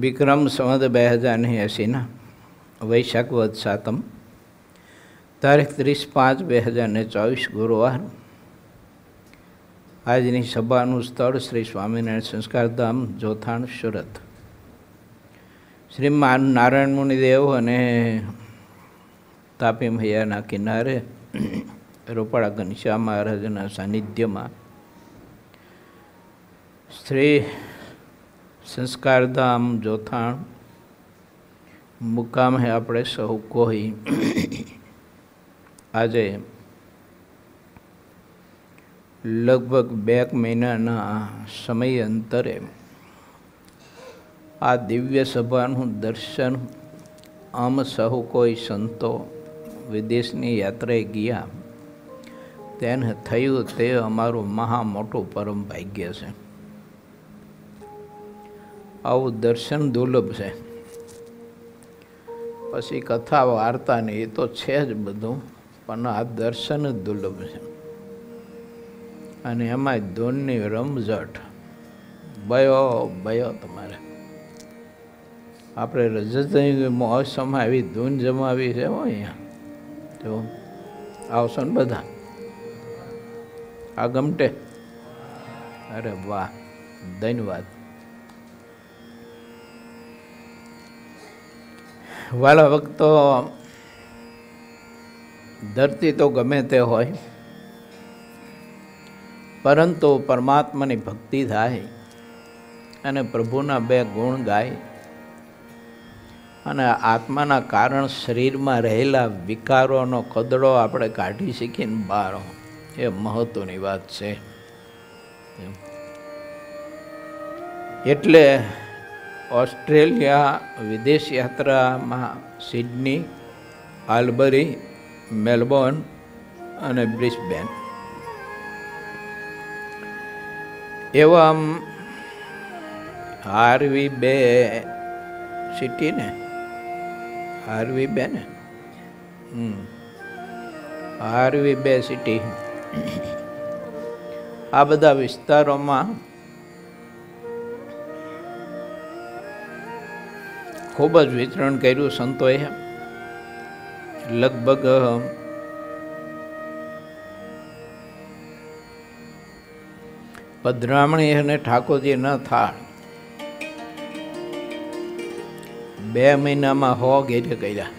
વિક્રમ સંવત 2080 વૈશાખ વદ સાતમ, તારીખ 30/5/2024 ગુરુવાર. આજની સભાનું સ્થળ શ્રી સ્વામિનારાયણ સંસ્કારધામ, જોથાણ, સુરત. શ્રીમાન નારાયણ મુનિદેવ અને તાપી મૈયાના કિનારે રૂપાળા ઘનશ્યામ મહારાજના સાનિધ્યમાં શ્રી સંસ્કારધામ જોથાણ મુકામે આપણે સૌ કોઈ આજે લગભગ 2 મહિનાના સમય અંતરે આ દિવ્ય સભાનું દર્શન આમ સહુ કોઈ સંતો વિદેશની યાત્રાએ ગયા તેને થયું, તે અમારું મહા મોટું પરમ ભાગ્ય છે. આવું દર્શન દુર્લભ છે. પછી કથા વાર્તા ને એ તો છે જ બધું, પણ આ દર્શન જ દુર્લભ છે. અને એમાં ધૂનની રમઝટ બયો તમારે આપણે રજત મહોત્સવમાં આવી ધૂન જમાવી છે. અહીંયા તો આવશો ને બધા, આ ગમટે? અરે વાહ, ધન્યવાદ. વાલા વખતો ધરતી તો ગમે તે હોય, પરંતુ પરમાત્માની ભક્તિ થાય અને પ્રભુના 2 ગુણ ગાય અને આત્માના કારણ શરીરમાં રહેલા વિકારોનો કદડો આપણે કાઢી શીખીને બહાર, એ મહત્વની વાત છે. એટલે ઓસ્ટ્રેલિયા વિદેશ યાત્રામાં સિડની, આલ્બરી, મેલબોર્ન અને બ્રિસ્બેન એવા આરવી 2 સિટી ને આરવી 2 ને આરવી 2 સિટી, આ બધા વિસ્તારોમાં ખૂબ જ વિતરણ કર્યું સંતોએ. લગભગ પધરામણી અને ઠાકોરજી ન થાળ 2 મહિનામાં 100 ઘેરે કર્યા.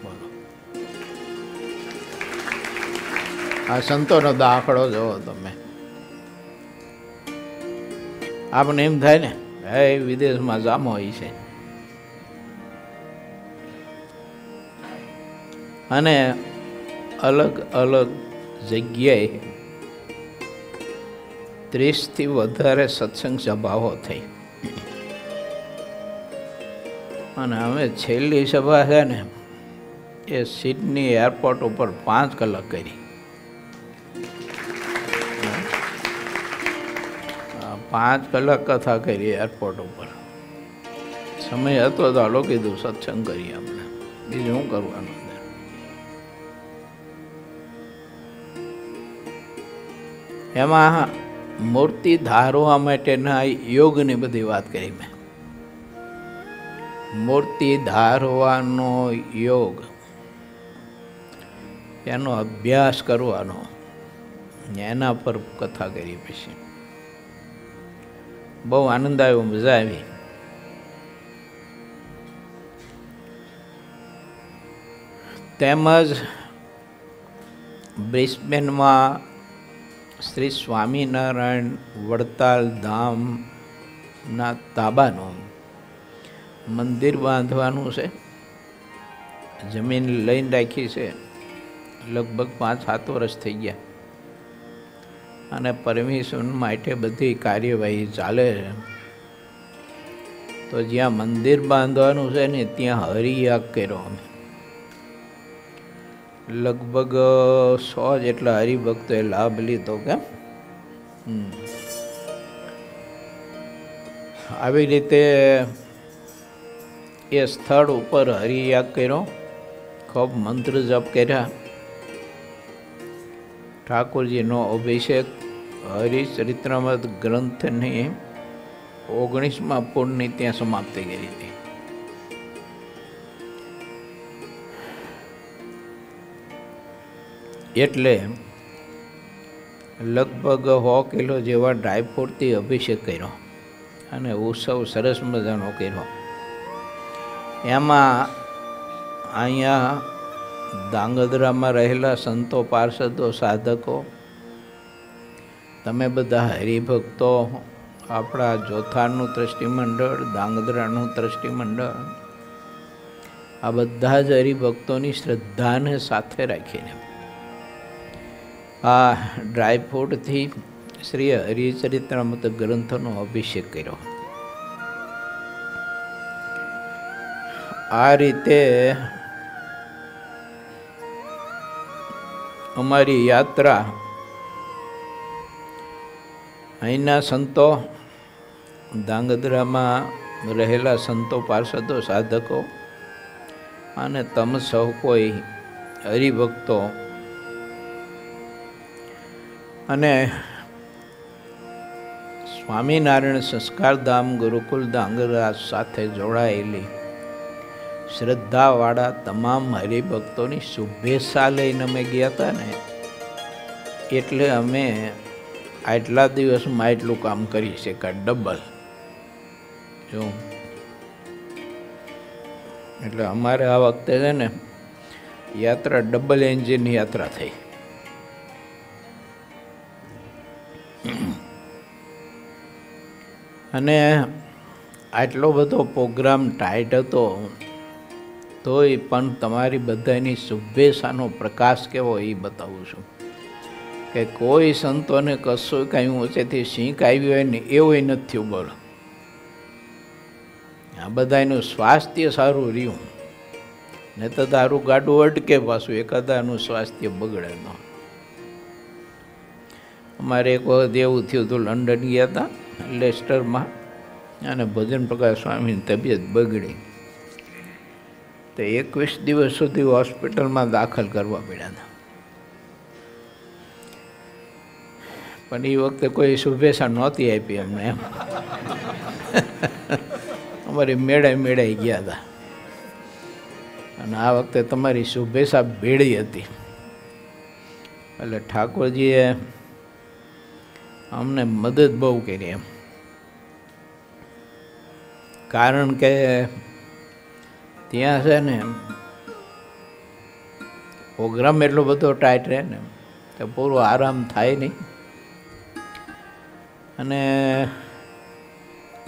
બોલો, આ સંતોનો દાખલો જોવો તમે. આપણે એમ થાય ને, હે વિદેશમાં જામો હોય છે. અને અલગ અલગ જગ્યાએ 30થી વધારે સત્સંગ સભાઓ થઈ. અને હવે છેલ્લી સભા છે ને, એ સિડની એરપોર્ટ ઉપર 5 કલાક કરી. 5 કલાક કથા કરી એરપોર્ટ ઉપર. સમય હતો તો હાલો કીધું સત્સંગ કરીએ આપણે, બીજું શું કરવાનું. એમાં મૂર્તિ ધારવા માટેના યોગની બધી વાત કરી મેં. મૂર્તિ ધારવાનો યોગ, એનો અભ્યાસ કરવાનો, એના પર કથા કરી. પછી બહુ આનંદ આવ્યો, મજા આવી. તેમજ બ્રિસ્બેનમાં શ્રી સ્વામિનારાયણ વડતાલ ધામના તાબાનું મંદિર બાંધવાનું છે. જમીન લઈને રાખી છે, લગભગ 5-7 વર્ષ થઈ ગયા. અને પરમિશન માટે બધી કાર્યવાહી ચાલે છે. તો જ્યાં મંદિર બાંધવાનું છે ને, ત્યાં હરિયાગ કર્યો અમે. લગભગ 100 જેટલા હરિભક્તોએ લાભ લીધો. કેમ? આવી રીતે એ સ્થળ ઉપર હરિયાગ કર્યો, ખૂબ મંત્ર જપ કર્યા, ઠાકોરજીનો અભિષેક, હરિચરિત્રમત ગ્રંથની 19મા પૂરની ત્યાં સમાપ્તિ કરી હતી. એટલે લગભગ 100 કિલો જેવા ડ્રાયફ્રૂટથી અભિષેક કર્યો અને ઉત્સવ સરસ મજાનો કર્યો. એમાં અહીંયા ધાંગધ્રામાં રહેલા સંતો, પાર્ષદો, સાધકો, તમે બધા હરિભક્તો, આપણા જોથાનું ટ્રસ્ટીમંડળ, ધાંગધ્રાનું ટ્રસ્ટીમંડળ, આ બધા જ હરિભક્તોની શ્રદ્ધાને સાથે રાખીને આ ડ્રાયફ્રૂટથી શ્રી હરિચરિત્રામૃત ગ્રંથનો અભિષેક કર્યો. આ રીતે અમારી યાત્રા અહીંના સંતો, ધાંગધ્રામાં રહેલા સંતો, પાર્ષદો, સાધકો અને તમે સૌ કોઈ હરિભક્તો અને સ્વામિનારાયણ સંસ્કારધામ ગુરુકુલ ધાંગધ્રા સાથે જોડાયેલી શ્રદ્ધાવાળા તમામ હરિભક્તોની શુભેચ્છા લઈને અમે ગયા હતા ને, એટલે અમે આટલા દિવસમાં એટલું કામ કરી શક્યા, ડબલ. જો એટલે અમારે આ વખતે છે ને યાત્રા ડબલ એન્જિન યાત્રા થઈ. અને આટલો બધો પ્રોગ્રામ ટાઈટ હતો તોય પણ તમારી બધાની શુભેચ્છાનો પ્રકાશ કેવો એ બતાવું છું કે કોઈ સંતોને કશું કાંઈ ઊંચેથી શીખ આવી હોય ને એવું નથી થયું. બોલો, આ બધાનું સ્વાસ્થ્ય સારું રહ્યું ને તો તારું ગાડું અટકે, પાછું એકાદાનું સ્વાસ્થ્ય બગડે ન. અમારે એક વખત એવું થયું હતું, લંડન ગયા હતા લેસ્ટરમાં, અને ભજન પ્રકાશ સ્વામીની તબિયત બગડી તો 21 દિવસ સુધી હોસ્પિટલમાં દાખલ કરવા પડ્યા હતા. પણ એ વખતે કોઈ શુભેચ્છા નહોતી આપી અમને, એમ અમારી મેળાઈ ગયા હતા. અને આ વખતે તમારી શુભેચ્છા ભેળી હતી. એટલે ઠાકોરજીએ અમને મદદ બહુ કરી એમ. કારણ કે ત્યાં છે ને પ્રોગ્રામ એટલો બધો ટાઈટ રહે ને તો પૂરો આરામ થાય નહીં. અને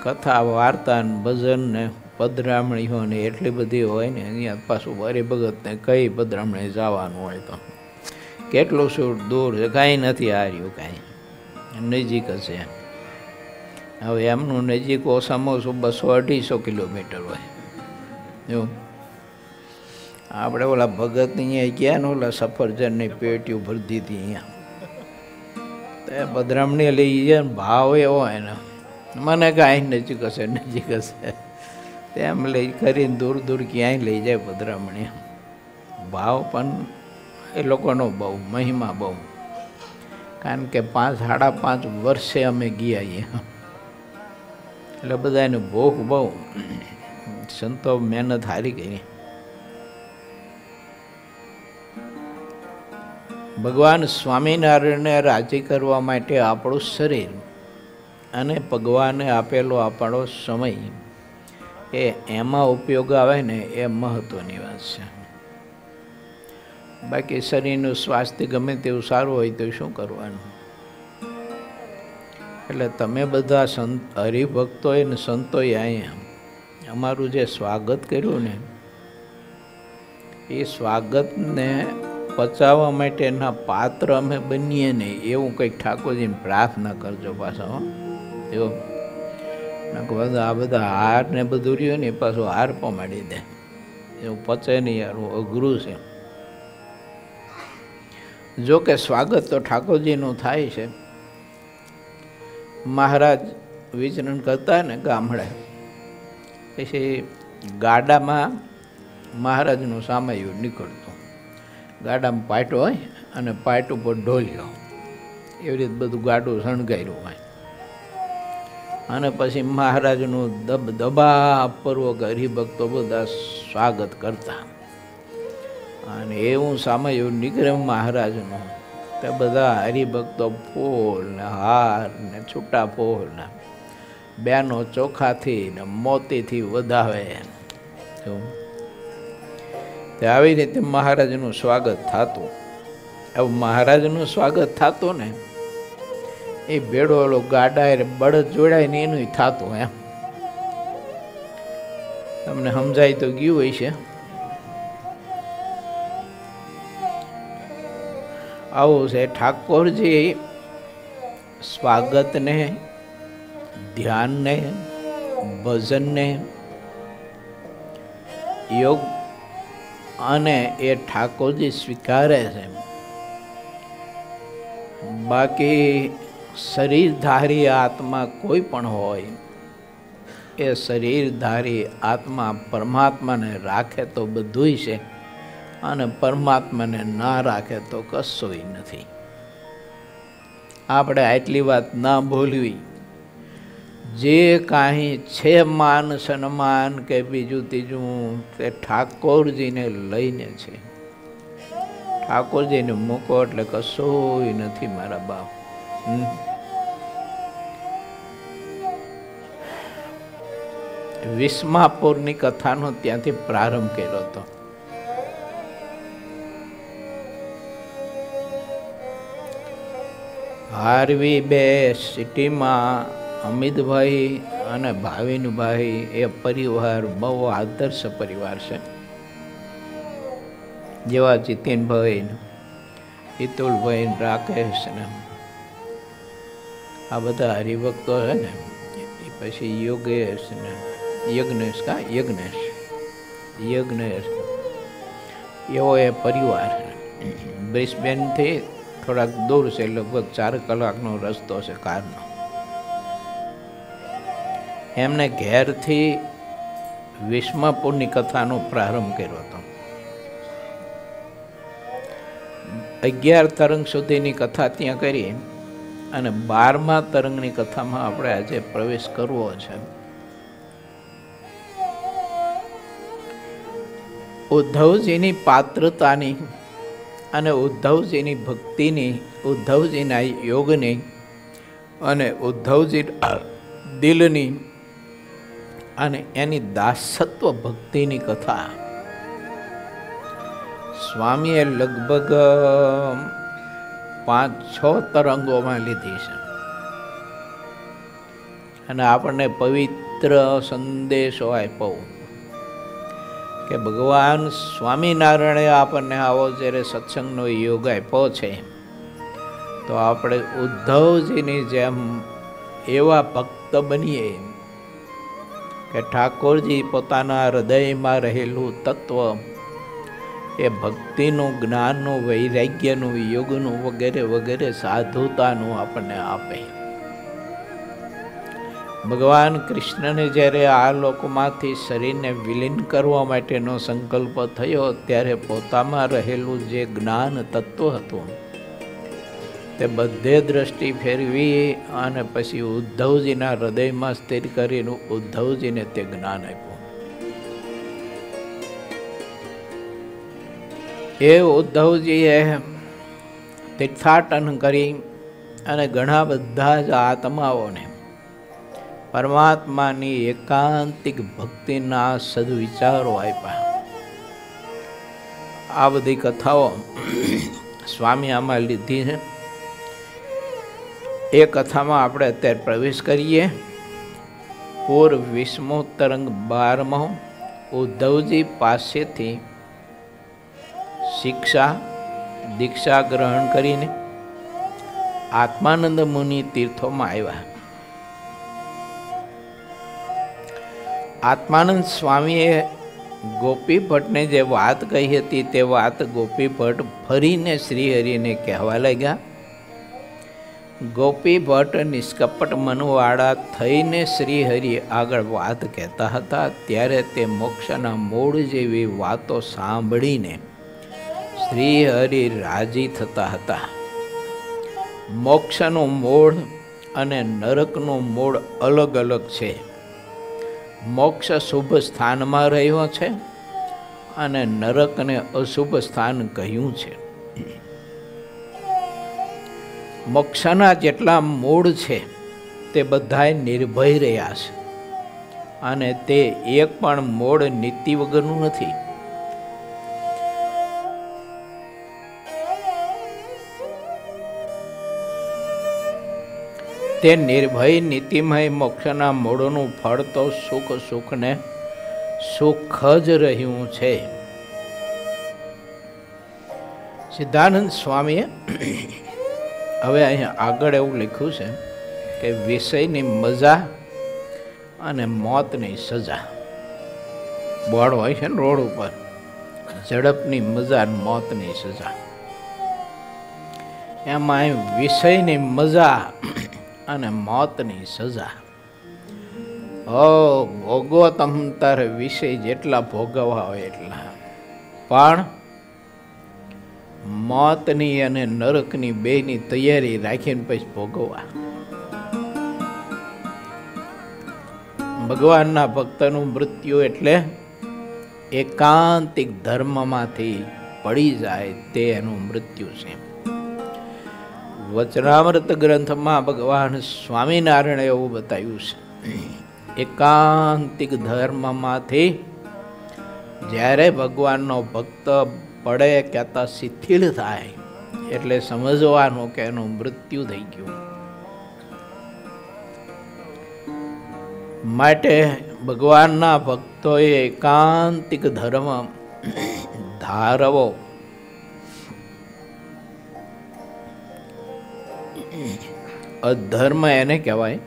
કથા, વાર્તા ને ભજન ને પધરામણીઓ ને એટલી બધી હોય ને, અહીંયા પાછું હરિભગતને કઈ પધરામણી જવાનું હોય તો કેટલું શું દૂર છે, કાંઈ નથી હાર્યું, કાંઈ નજીક હશે. હવે એમનું નજીક ઓછામાં ઓછું 200-250 કિલોમીટર હોય. જો આપણે ઓલા ભગતની અહીંયા ગયા ને, ઓલા સફરજનની પેટીઓ ભરી દીધી અહીંયા, તો એ પધરામણી લઈ જાય ને ભાવ એવો હોય ને, મને કાંઈ નજીક હશે તેમ લઈ કરીને દૂર દૂર ક્યાંય લઈ જાય પધરામણી. ભાવ પણ એ લોકોનો બહુ મહિમા બહુ, કારણ કે 5-5.5 વર્ષે અમે ગયા અહીંયા, એટલે બધાને ભૂખ બહુ, સંતો મહેનત હારી કરી. ભગવાન સ્વામિનારાયણને રાજી કરવા માટે આપણું શરીર અને ભગવાને આપેલો આપણો સમય એમાં ઉપયોગ આવે ને એ મહત્ત્વની વાત છે. બાકી શરીરનું સ્વાસ્થ્ય ગમે તેવું સારું હોય તો શું કરવાનું? એટલે તમે બધા હરિભક્તોએ ને સંતોએ અહીંયા અમારું જે સ્વાગત કર્યું ને, એ સ્વાગતને પચાવવા માટેના પાત્ર અમે બનીએ ને એવું કંઈક ઠાકોરજીને પ્રાર્થના કરજો પાછા. જો આ બધા હાર ને બધું રહ્યું ને પાછું હાર પમાડી દે, એવું પચે નહીં યાર, અઘરું છે. જો કે સ્વાગત તો ઠાકોરજીનું થાય છે. મહારાજ વિચરણ કરતા ને ગામડે, પછી ગાડામાં મહારાજનું સામયું નીકળતું, ગાડામાં પાટો હોય અને પાટ ઉપર ઢોલ્યો, એવી રીતે બધું ગાડું શણગાર્યું હોય. અને પછી મહારાજનું દબાપૂર્વક હરિભક્તો બધા સ્વાગત કરતા. અને એવું સામયું નીકળે મહારાજનું, તે બધા હરિભક્તો ફૂલ ને હાર ને છૂટા ફૂલ ને બેનો ચોખાથી ને મોતીથી વધાવે. આવી રીતે મહારાજનું સ્વાગત થતું. એવું મહારાજનું સ્વાગત થતું ને એ ભેડો ઓલો ગાડા બળદ જોડાય ને એનું થતું. એમ તમને સમજાય તો ગયું હોય છે. આવું છે ઠાકોરજી સ્વાગતને, ધ્યાનને, ભજનને, યોગ અને એ ઠાકોરજી સ્વીકારે છે. બાકી શરીરધારી આત્મા કોઈ પણ હોય, એ શરીરધારી આત્મા પરમાત્માને રાખે તો બધુંય છે, અને પરમાત્માને ના રાખે તો કશુંય નથી. આપણે આટલી વાત ના ભૂલવી. જે કાંઈ છે માન સન્માન કે બીજું ત્રીજું તે ઠાકોરજીને લઈને છે. ઠાકોરજીને મૂકો એટલે કશુંય નથી મારા બાપ. વિસ્માપુરની કથાનો ત્યાંથી પ્રારંભ કર્યો હતો. હારવી બે સિટીમાં અમિતભાઈ અને ભાવિનભાઈ એ પરિવાર બહુ આદર્શ પરિવાર છે. જેવા જીતેનભાઈ, હિતુલભાઈ, રાકેશ ને આ બધા હરિભક્તો છે ને, એ પછી યોગેશ ને યજ્ઞેશ એવો એ પરિવાર બ્રિસ્બેનથી થોડાક દૂર છે, લગભગ 4 કલાકનો રસ્તો છે કારનો. એમને ઘેરથી વિસ્માપુરની કથાનો પ્રારંભ કર્યો હતો. 11 તરંગ સુધીની કથા ત્યાં કરી અને 12મા તરંગની કથામાં આપણે આજે પ્રવેશ કરવો છે. ઉદ્ધવજીની પાત્રતાની અને ઉદ્ધવજીની ભક્તિની, ઉદ્ધવજીના યોગની અને ઉદ્ધવજી દિલની અને એની દાસત્વ ભક્તિની કથા સ્વામીએ લગભગ 5-6 તરંગોમાં લીધી છે. અને આપણને પવિત્ર સંદેશો આપ્યો કે ભગવાન સ્વામિનારાયણે આપણને આવો જ્યારે સત્સંગનો યોગ આપ્યો છે, તો આપણે ઉદ્ધવજીની જેમ એવા ભક્ત બનીએ કે ઠાકોરજી પોતાના હૃદયમાં રહેલું તત્વ, એ ભક્તિનું, જ્ઞાનનું, વૈરાગ્યનું, યોગનું વગેરે વગેરે સાધુતાનું આપણને આપે. ભગવાન કૃષ્ણને જ્યારે આ લોકમાંથી શરીરને વિલીન કરવા માટેનો સંકલ્પ થયો, ત્યારે પોતામાં રહેલું જે જ્ઞાન તત્વ હતું તે બધે દ્રષ્ટિ ફેરવી અને પછી ઉદ્ધવજીના હૃદયમાં સ્થિર કરીને ઉદ્ધવજીને તે જ્ઞાન આપ્યું. એ ઉદ્ધવજીએ તીર્થાટન કરી અને ઘણા બધા જ આત્માઓને પરમાત્માની એકાંતિક ભક્તિના સદવિચારો આપ્યા. આ બધી કથાઓ સ્વામી આમાં લીધી છે. એ કથામાં આપણે અત્યારે પ્રવેશ કરીએ. પૂર્વ 20મો તરંગ 12મો ઉદ્ધવજી પાસેથી શિક્ષા દીક્ષા ગ્રહણ કરીને આત્માનંદ મુનિ તીર્થોમાં આવ્યા. આત્માનંદ સ્વામીએ ગોપી ભટ્ટને જે વાત કહી હતી તે વાત ગોપી ભટ્ટ ફરીને શ્રીહરિને કહેવા લાગ્યા. ગોપી ભટ્ટ નિષ્કપટ મનવાળા થઈને શ્રીહરિ આગળ વાત કહેતા હતા, ત્યારે તે મોક્ષના મૂળ જેવી વાતો સાંભળીને શ્રીહરિ રાજી થતા હતા. મોક્ષનું મૂળ અને નરકનું મૂળ અલગ અલગ છે. મોક્ષ શુભ સ્થાનમાં રહ્યો છે અને નરકને અશુભ સ્થાન કહ્યું છે. મોક્ષના જેટલા મૂળ છે તે બધાય નિર્ભય રહ્યા છે અને તે એક પણ મૂળ નીતિ વગરનું નથી. તે નિર્ભય નીતિમય મોક્ષના મૂળનું ફળ તો સુખને સુખ જ રહ્યું છે. સિદ્ધાનંદ સ્વામીએ હવે અહીંયા આગળ એવું લખ્યું છે કે વિષયની મજા અને મોતની સજા. બોર્ડ હોય છે ને રોડ ઉપર, ઝડપની મજા અને મોતની સજા. એમાં વિષયની મજા અને મોતની સજા. ભોગવો તમ તારે વિષય જેટલા ભોગવવા હોય એટલા, પણ મોતની અને નરકની બેની તૈયારી રાખીને પછી ભોગવવા. ભગવાનના ભક્તનું મૃત્યુ એટલે એકાંતિક ધર્મમાંથી પડી જાય તે એનું મૃત્યુ છે. વચનામૃત ગ્રંથમાં ભગવાન સ્વામિનારાયણે એવું બતાવ્યું છે, એકાંતિક ધર્મમાંથી જ્યારે ભગવાનનો ભક્ત પડે કહેતા શિથિલ થાય એટલે સમજવાનું કે એનું મૃત્યુ થઈ ગયું. માટે ભગવાનના ભક્તોએ એકાંતિક ધર્મ ધારવો. અધર્મ એને કહેવાય.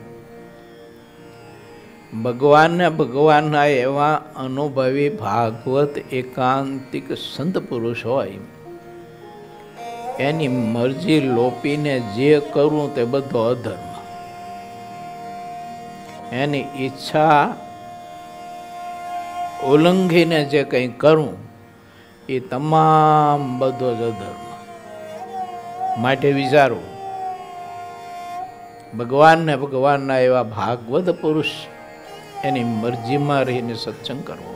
ભગવાનના એવા અનુભવી ભાગવત એકાંતિક સંત પુરુષ હોય, એની મરજી લોપીને જે કરવું તે બધો અધર્મ. એની ઈચ્છા ઉલ્લંઘીને જે કંઈ કરવું એ તમામ બધો જ અધર્મ. માટે વિચારવું, ભગવાનના એવા ભાગવત પુરુષ એની મરજીમાં રહીને સત્સંગ કરવો.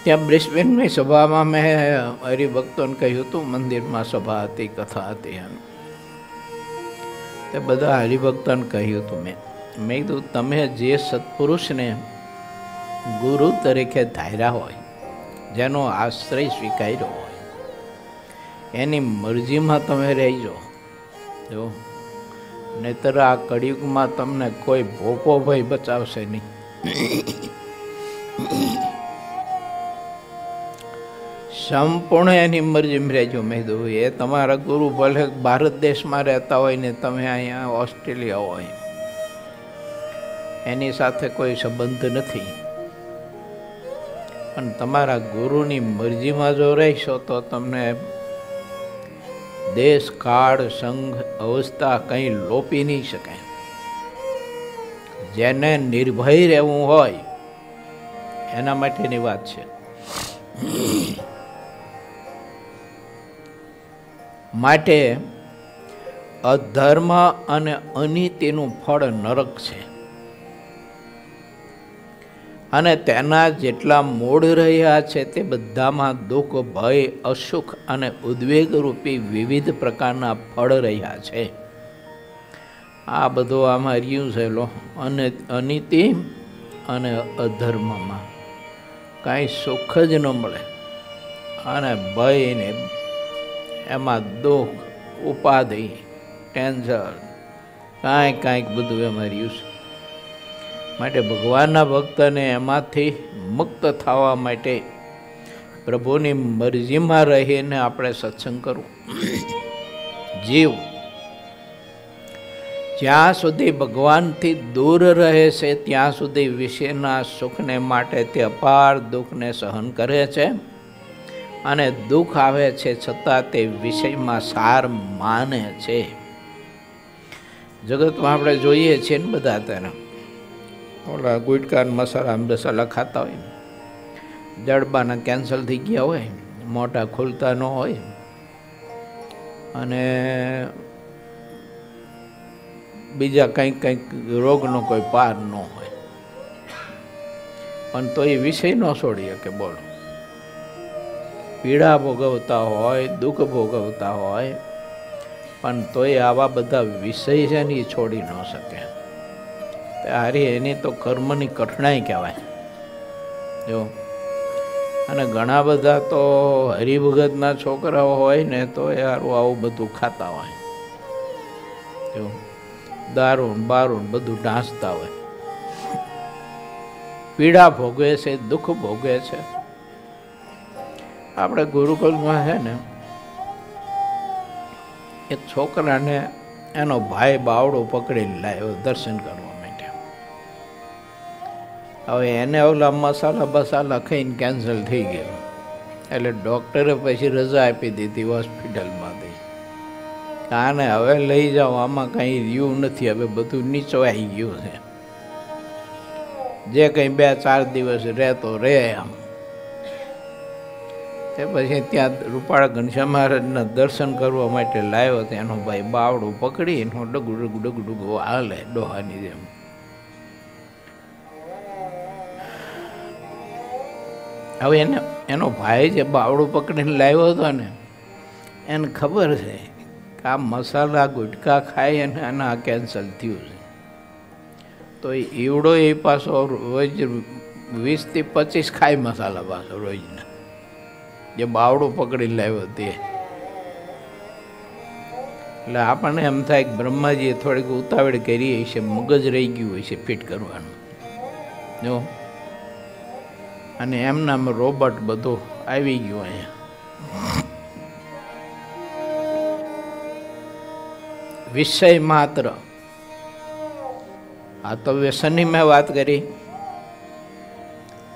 ત્યાં બ્રિસ્બેનની સભામાં મેં હરિભક્તોને કહ્યું હતું, મંદિરમાં સભા હતી, કથા હતી, એમ તે બધા હરિભક્તોને કહ્યું હતું. મેં કીધું, તમે જે સત્પુરુષને ગુરુ તરીકે ધાર્યા હોય, જેનો આશ્રય સ્વીકાર્યો હોય, એની મરજીમાં તમે રહેજો. જો નહીતર આ કળિયુગમાં તમને કોઈ ભોપો ભાઈ બચાવશે નહીં. સંપૂર્ણ એની મરજીમાં રહેજો. મેં કીધું, એ તમારા ગુરુ ભલે ભારત દેશમાં રહેતા હોય ને તમે અહીંયા ઓસ્ટ્રેલિયા હોય, એની સાથે કોઈ સંબંધ નથી. પણ તમારા ગુરુની મરજીમાં જો રહેશો તો તમને દેશ, કાળ, સંઘ, અવસ્થા કંઈ લોપી નહીં શકે. જેને નિર્ભય રહેવું હોય એના માટેની વાત છે. માટે અધર્મ અને અનીતિનું ફળ નરક છે અને તેના જેટલા મૂળ રહ્યા છે તે બધામાં દુઃખ, ભય, અસુખ અને ઉદ્વેગ રૂપી વિવિધ પ્રકારના ફળ રહ્યા છે. આ બધું આમાં રહ્યું છે. અને અનીતિ અને અધર્મમાં કાંઈ સુખ જ ન મળે અને ભય ને એમાં દુઃખ, ઉપાધિ, ટેન્શન, કાંઈક બધું એમાં રહ્યું છે. માટે ભગવાનના ભક્તને એમાંથી મુક્ત થવા માટે પ્રભુની મરજીમાં રહીને આપણે સત્સંગ કરવું. જીવ જ્યાં સુધી ભગવાનથી દૂર રહે છે ત્યાં સુધી વિષયના સુખને માટે તે અપાર દુઃખને સહન કરે છે અને દુઃખ આવે છે છતાં તે વિષયમાં સાર માને છે. જગતમાં આપણે જોઈએ છીએ ને બધા ત્યારે ઓલા ગુટકા મસાલા મસાલા ખાતા હોય, જડબાના કેન્સલ થઈ ગયા હોય, મોટા ખુલતા ન હોય અને બીજા કંઈક કંઈક રોગનો કોઈ પાર ન હોય, પણ તો એ વિષય ન છોડી શકે. બોલો, પીડા ભોગવતા હોય, દુઃખ ભોગવતા હોય, પણ તોય આવા બધા વિષય છે ને એ છોડી ન શકે. હારી એની તો કર્મની કઠણાઈ કહેવાય. જો, અને ઘણા બધા તો હરિભગતના છોકરાઓ હોય ને તો યારું આવું બધું ખાતા હોય, જો દારૂ બારૂ બધું ઢાંસતા હોય, પીડા ભોગવે છે, દુઃખ ભોગવે છે. આપણે ગુરુકુળમાં છે ને એક છોકરાને એનો ભાઈ બાવડો પકડીને લાવ્યો દર્શન કરવા માટે. હવે એને ઓલા મસાલા બસાલા ખાઈને કેન્સલ થઈ ગયું, એટલે ડૉક્ટરે પછી રજા આપી દીધી હોસ્પિટલમાંથી. આને હવે લઈ જાઓ, આમાં કંઈ રહ્યું નથી, હવે બધું નીચવાઈ ગયું છે. જે કંઈ 2-4 દિવસ રહેતો રહે આમ. તે પછી ત્યાં રૂપાળા ઘનશ્યામ મહારાજના દર્શન કરવા માટે લાવ્યો. એનો ભાઈ બાવડું પકડી એનો ડગડું હાલે ડોહાની જેમ. હવે એનો ભાઈ જે બાવડું પકડીને લાવ્યો હતો ને, એને ખબર છે કે આ મસાલા ગુટકા ખાય અને આના કેન્સલ થયું છે. તો એવડો એ પાછો રોજ 20 થી 25 ખાય મસાલા પાછો રોજના, જે બાવડું પકડી લાવ્યો તે. એટલે આપણને એમ થાય કે બ્રહ્માજીએ થોડીક ઉતાવળ કરી હશે, મગજ રહી ગયું હોય છે ફિટ કરવાનું. જો, અને એમનામ રોબોટ બધું આવી ગયું અહીંયા. વિષય માત્ર, આ તો વ્યસનની મેં વાત કરી,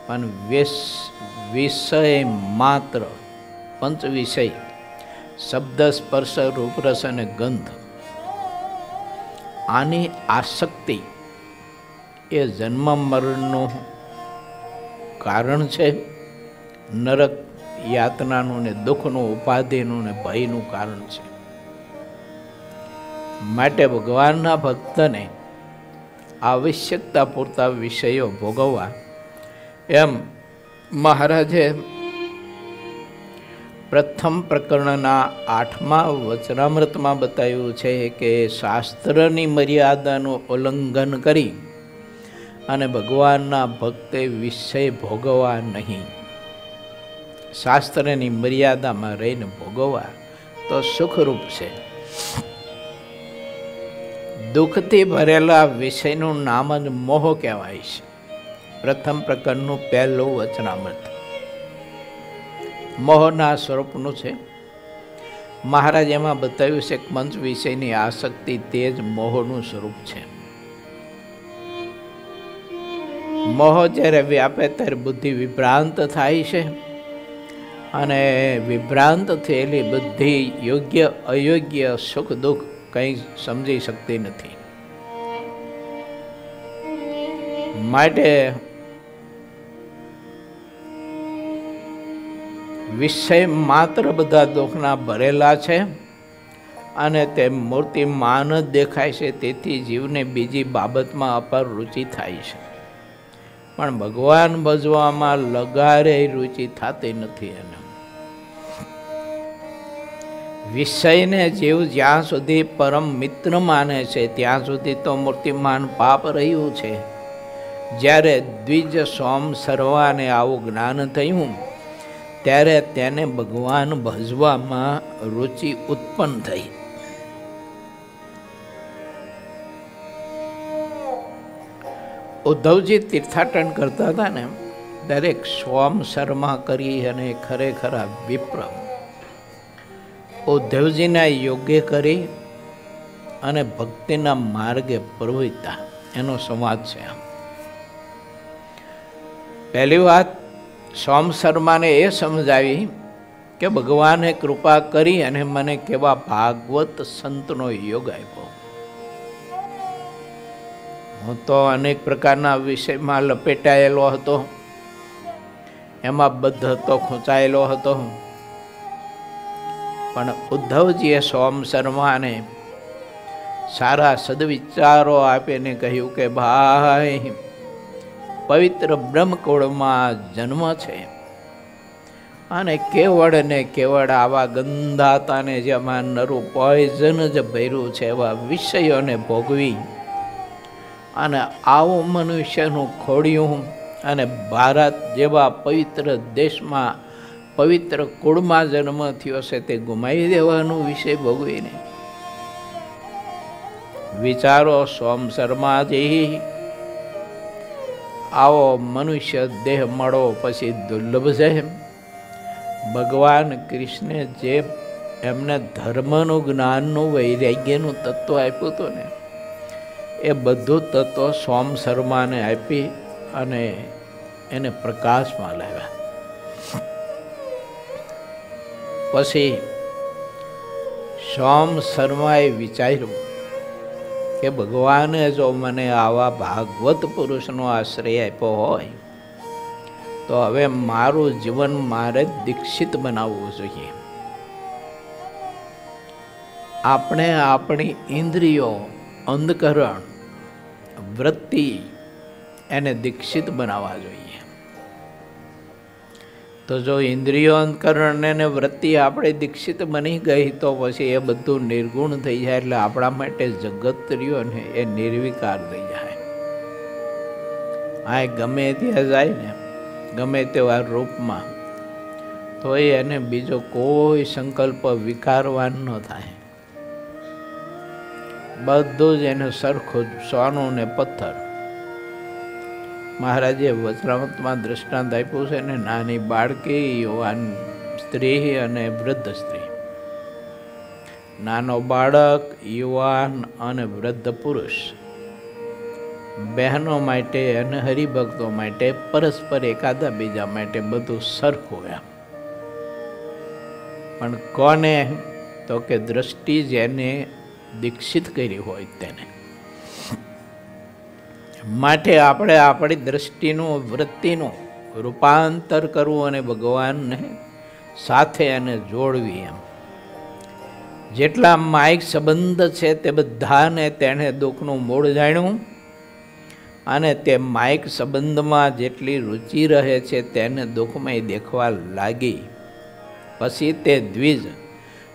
પણ વિષય માત્ર, પંચ વિષય, શબ્દ સ્પર્શ રૂપરસ અને ગંધ, આની આસક્તિ એ જન્મ મરણનું કારણ છે. નરક યાતનાનું ને દુઃખનું, ઉપાધિનું ને ભયનું કારણ છે. માટે ભગવાનના ભક્તને આવશ્યકતા પૂરતા વિષયો ભોગવવા, એમ મહારાજે પ્રથમ પ્રકરણના 8મા વચનામૃતમાં બતાવ્યું છે કે શાસ્ત્રની મર્યાદાનું ઉલ્લંઘન કરી અને ભગવાનના ભક્તે વિષય ભોગવવા નહીં. શાસ્ત્રની મર્યાદામાં રહીને ભોગવવા તો સુખરૂપ છે. દુઃખથી ભરેલા વિષયનું નામ જ મોહ કહેવાય છે. પ્રથમ પ્રકરણનું 1લું વચનામૃત મોહના સ્વરૂપનું છે. મહારાજ એમાં બતાવ્યું છે કે પંચ વિષયની આસક્તિ તે જ મોહનું સ્વરૂપ છે. મોહ જ્યારે વ્યાપે ત્યારે બુદ્ધિ વિભ્રાંત થાય છે, અને વિભ્રાંત થયેલી બુદ્ધિ યોગ્ય અયોગ્ય સુખ દુઃખ કંઈ સમજી શકતી નથી. માટે વિષય માત્ર બધા દુઃખના ભરેલા છે, અને તે મૂર્તિમાન જ દેખાય છે. તેથી જીવને બીજી બાબતમાં અપાર રુચિ થાય છે, પણ ભગવાન ભજવામાં લગારે રુચિ થતી નથી. એને વિષયને જીવ જ્યાં સુધી પરમ મિત્ર માને છે ત્યાં સુધી તો મૂર્તિમાન પાપ રહ્યું છે. જ્યારે દ્વિજ સોમ સર્વાને આવું જ્ઞાન થયું ત્યારે તેને ભગવાન ભજવામાં રુચિ ઉત્પન્ન થઈ. ઉદ્ધવજી તીર્થાટન કરતા હતા ને, દરેક સોમ શર્મા કરી અને ખરેખરા વિપ્ર ઉદ્ધવજીના યોગ્ય કરી અને ભક્તિના માર્ગે પ્રવૃત્તા, એનો સંવાદ છે. પહેલી વાત સોમ શર્માને એ સમજાવી કે ભગવાને કૃપા કરી અને મને કેવા ભાગવત સંતનો યોગ આપ્યો. હું તો અનેક પ્રકારના વિષયમાં લપેટાયેલો હતો, એમાં બદ્ધ હતો, ખૂંચાયેલો હતો, પણ ઉદ્ધવજીએ સોમ શર્માને સારા સદવિચારો આપીને કહ્યું કે ભાઈ પવિત્ર બ્રહ્મકુળમાં જન્મ છે અને કેવળ ને કેવળ આવા ગંધાતાને જેમાં નરું પોઈઝન જ ભર્યું છે એવા વિષયોને ભોગવી અને આવું મનુષ્યનું ખોડિયું અને ભારત જેવા પવિત્ર દેશમાં પવિત્ર કુળમાં જન્મ થયો છે તે ગુમાવી દેવાનું વિષય ભોગવીને વિચારો સોમ શર્માજી. આવો મનુષ્ય દેહ મળો પછી દુર્લભ છે. ભગવાન કૃષ્ણે જે એમને ધર્મનું જ્ઞાનનું વૈરાગ્યનું તત્વ આપ્યું હતું ને એ બધું તત્વ સોમ શર્માને આપી અને એને પ્રકાશમાં લાવ્યા. પછી સોમ શર્માએ વિચાર્યું કે ભગવાને જો મને આવા ભાગવત પુરુષનો આશ્રય આપ્યો હોય તો હવે મારું જીવન મારે દીક્ષિત બનાવવું જોઈએ. આપણે આપણી ઇન્દ્રિયો, અંધકરણ, વૃત્તિ એને દીક્ષિત બનાવવા જોઈએ. તો જો ઇન્દ્રિયો, અંધકરણ અને વૃત્તિ આપણે દીક્ષિત બની ગઈ તો પછી એ બધું નિર્ગુણ થઈ જાય એટલે આપણા માટે જગત રહ્યો ને એ નિર્વિકાર થઈ જાય. આ ગમે ત્યાં જાય ને ગમે તેવા રૂપમાં તો એને બીજો કોઈ સંકલ્પ વિકારવાન ન થાય. બધું જ એને સરખું સોનું ને પથ્થર. મહારાજે વચનામૃતમાં દ્રષ્ટાંત આપ્યું છે ને, નાની બાળકી, યુવાન સ્ત્રી અને વૃદ્ધ સ્ત્રી. નાનો બાળક, યુવાન અને વૃદ્ધ પુરુષ બહેનો માટે અને હરિભક્તો માટે પરસ્પર એકાદા બીજા માટે બધું સરખું એમ. પણ કોને? તો કે દ્રષ્ટિ જેને દીક્ષિત કરી હોય તેને. માટે આપણે આપણી દ્રષ્ટિનું, વૃત્તિનું રૂપાંતર કરવું અને ભગવાનને સાથે એને જોડવી એમ. જેટલા માયિક સંબંધ છે તે બધાને તેણે દુઃખનું મૂળ જાણ્યું અને તે માયિક સંબંધમાં જેટલી રુચિ રહે છે તેને દુઃખમય દેખવા લાગી. પછી તે દ્વિજ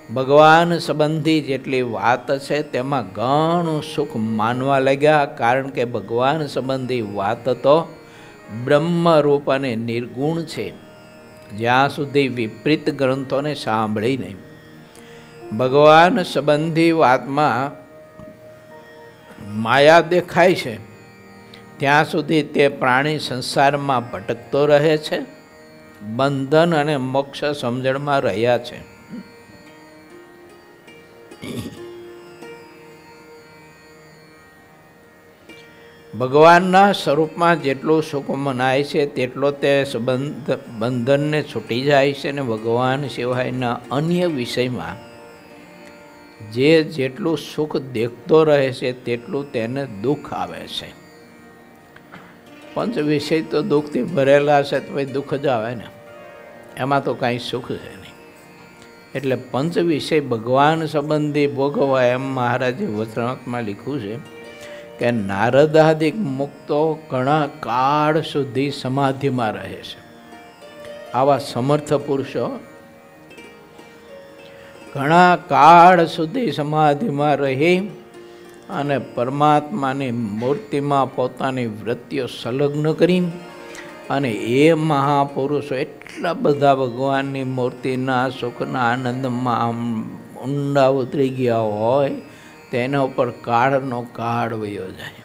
ભગવાન સંબંધી જેટલી વાત છે તેમાં ઘણું સુખ માનવા લાગ્યા, કારણ કે ભગવાન સંબંધી વાત તો બ્રહ્મરૂપ અને નિર્ગુણ છે. જ્યાં સુધી વિપરીત ગ્રંથોને સાંભળી નહીં, ભગવાન સંબંધી વાતમાં માયા દેખાય છે ત્યાં સુધી તે પ્રાણી સંસારમાં ભટકતો રહે છે, બંધન અને મોક્ષ સમજણમાં રહ્યા છે. ભગવાનના સ્વરૂપમાં જેટલું સુખ મનાય છે તેટલો તે બંધનને છૂટી જાય છે અને ભગવાન સિવાયના અન્ય વિષયમાં જે જેટલું સુખ દેખતો રહે છે તેટલું તેને દુઃખ આવે છે. પંચ વિષય તો દુઃખથી ભરેલા છે તો ભાઈ દુઃખ જ આવે ને, એમાં તો કાંઈ સુખ છે નહીં. એટલે પંચ વિષય ભગવાન સંબંધી ભોગવવા એમ મહારાજે વચનામૃતમાં લખ્યું છે કે નારદાદિક મુક્તો ઘણા કાળ સુધી સમાધિમાં રહે છે. આવા સમર્થ પુરુષો ઘણા કાળ સુધી સમાધિમાં રહી અને પરમાત્માની મૂર્તિમાં પોતાની વૃત્તિઓ સંલગ્ન કરી અને એ મહાપુરુષો એટલા બધા ભગવાનની મૂર્તિના સુખના આનંદમાં આમ ઊંડા ઉતરી ગયા હોય તેના ઉપર કાળનો કાળ વયો જાય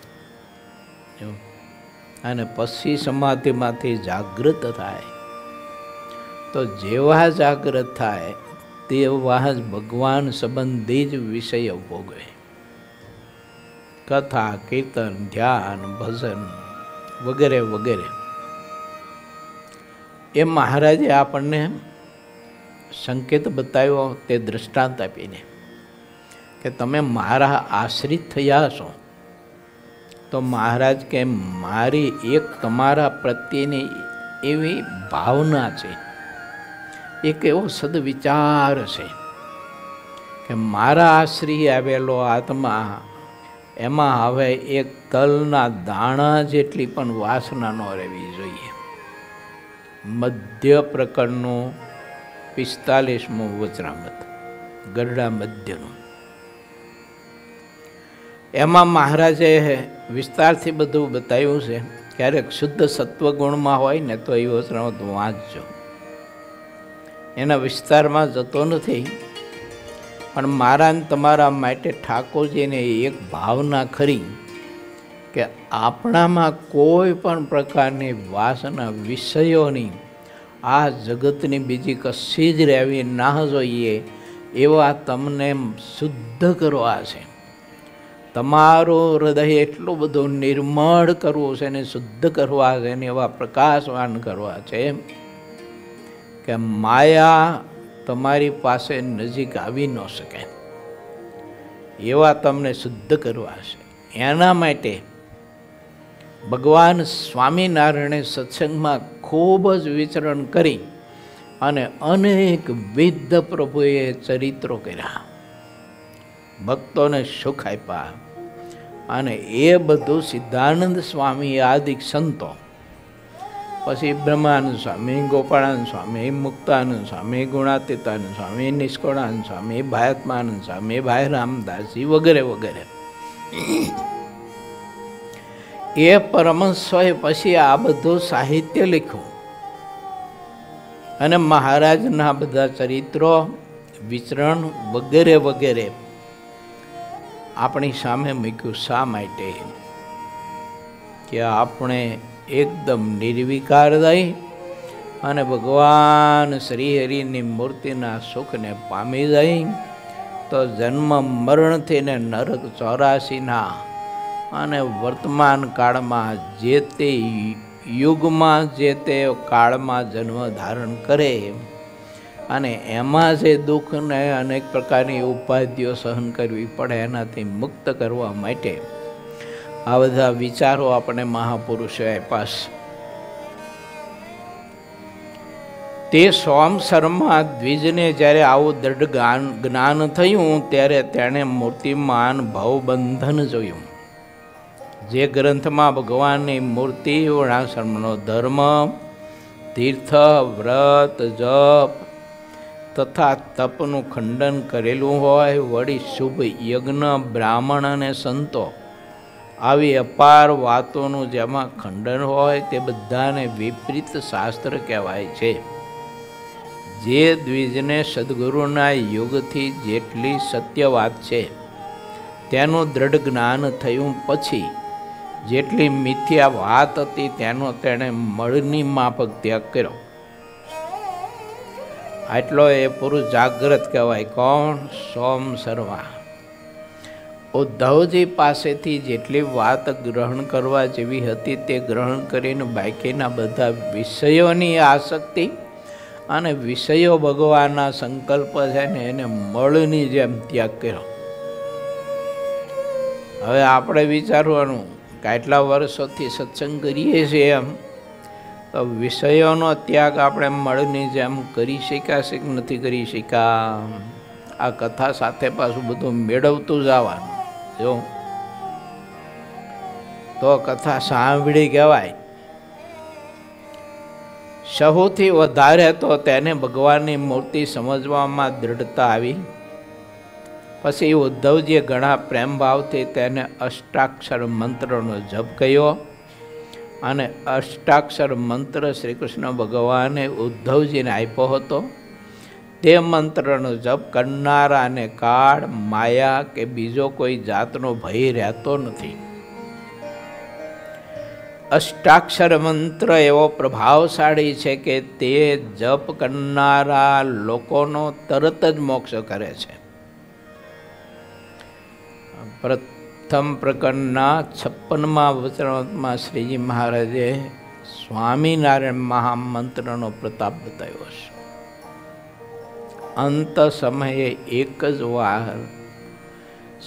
અને પછી સમાધિમાંથી જાગૃત થાય. તો જેવા જાગૃત થાય તેવા જ ભગવાન સંબંધી જ વિષયો ભોગવે. કથા, કીર્તન, ધ્યાન, ભજન વગેરે વગેરે. એ મહારાજે આપણને સંકેત બતાવ્યો તે દ્રષ્ટાંત આપીને કે તમે મારા આશ્રિત થયા છો તો મહારાજ કે મારી એક તમારા પ્રત્યેની એવી ભાવના છે, એક એવો સદવિચાર છે કે મારા આશ્રય આવેલો આત્મા એમાં હવે એક તલના દાણા જેટલી પણ વાસના ન રહેવી જોઈએ. મધ્ય પ્રકરણનું 45મું વચનામૃત, ગરડા મધ્યનું. એમાં મહારાજે વિસ્તારથી બધું બતાવ્યું છે. ક્યારેક શુદ્ધ સત્વગુણમાં હોય ને તો એ વચનામૃત વાંચજો. એના વિસ્તારમાં જતો નથી, પણ મારા ને તમારા માટે ઠાકોરજીને એક ભાવના ખરી કે આપણામાં કોઈ પણ પ્રકારની વાસના વિષયોની આ જગતની બીજી કશી જ રહેવી ના જોઈએ એવા તમને શુદ્ધ કરવા છે. તમારું હૃદય એટલું બધું નિર્મળ કરવું છે ને શુદ્ધ કરવા છે ને એવા પ્રકાશવાન કરવા છે કે માયા તમારી પાસે નજીક આવી ન શકે એવા તમને શુદ્ધ કરવા છે. એના માટે ભગવાન સ્વામિનારાયણે સત્સંગમાં ખૂબ જ વિચરણ કરી અને અનેક વિધ પ્રભુએ ચરિત્રો કર્યા, ભક્તોને સુખ આપ્યા. અને એ બધું સિદ્ધાનંદ સ્વામી આદિ સંતો, પછી બ્રહ્માનંદ સ્વામી, ગોપાળાનંદ સ્વામી, મુક્તાનંદ સ્વામી, ગુણાતીતાનંદ સ્વામી, નિષ્કળાનંદ સ્વામી, ભાયાત્માનંદ સ્વામી, ભાઈ રામદાસજી વગેરે વગેરે, એ પરમહંસોએ પછી આ બધું સાહિત્ય લખ્યું અને મહારાજના બધા ચરિત્રો, વિચરણ વગેરે વગેરે આપણી સામે મૂક્યું. શા માટે? કે આપણે એકદમ નિર્વિકાર રહી અને ભગવાન શ્રી હરિની મૂર્તિના સુખને પામી જાય તો જન્મ મરણથી ને નરક 84ના અને વર્તમાન કાળમાં જે તે યુગમાં જે તે કાળમાં જન્મ ધારણ કરે અને એમાં જે દુઃખને અનેક પ્રકારની ઉપાધિઓ સહન કરવી પડે એનાથી મુક્ત કરવા માટે આ બધા વિચારો આપણે મહાપુરુષોએ આપ્યા છે. તે સોમસરમાં દ્વિજને જ્યારે આવું દ્રઢ જ્ઞાન થયું ત્યારે તેણે મૂર્તિમાન ભવબંધન જોયું. જે ગ્રંથમાં ભગવાનની મૂર્તિ, વર્ણાશ્રમનો ધર્મ, તીર્થ, વ્રત, જપ તથા તપનું ખંડન કરેલું હોય, વળી શુભ યજ્ઞ, બ્રાહ્મણ અને સંતો આવી અપાર વાતોનું જેમાં ખંડન હોય તે બધાને વિપરીત શાસ્ત્ર કહેવાય છે. જે દ્વિજને સદગુરુના યુગથી જેટલી સત્ય વાત છે તેનું દ્રઢ જ્ઞાન થયું પછી જેટલી મિથ્યા વાત હતી તેનો તેણે મળની માફક ત્યાગ કર્યો. આટલો એ પુરુષ જાગ્રત કહેવાય. કોણ? સોમસરવા. ઉદ્ધવજી પાસેથી જેટલી વાત ગ્રહણ કરવા જેવી હતી તે ગ્રહણ કરીને બાકીના બધા વિષયોની આસક્તિ અને વિષયો ભગવાનના સંકલ્પ છે ને એને મળની જેમ ત્યાગ કર્યો. હવે આપણે વિચારવાનું કે આટલા વર્ષોથી સત્સંગ કરીએ છીએ એમ તો વિષયોનો ત્યાગ આપણે મળની જેમ કરી શક્યા કે નથી કરી શક્યા? આ કથા સાથે પાછું બધું મેળવતું જવાનું. જો તો કથા સાંભળી કહેવાય. સૌથી વધારે તો તેને ભગવાનની મૂર્તિ સમજવામાં દ્રઢતા આવી. પછી ઉદ્ધવજીએ ઘણા પ્રેમ ભાવથી તેને અષ્ટાક્ષર મંત્રનો જપ કર્યો અને અષ્ટાક્ષર મંત્ર શ્રી કૃષ્ણ ભગવાને ઉદ્ધવજીને આપ્યો હતો. તે મંત્રનો જપ કરનારાને કાળ, માયા કે બીજો કોઈ જાતનો ભય રહેતો નથી. અષ્ટાક્ષર મંત્ર એવો પ્રભાવશાળી છે કે તે જપ કરનારા લોકોનો તરત જ મોક્ષ કરે છે. પ્રથમ પ્રકરણના 56મા વચનામૃતમાં શ્રીજી મહારાજે સ્વામિનારાયણ મહામંત્રનો પ્રતાપ બતાવ્યો છે. અંત સમયે એક જ વાર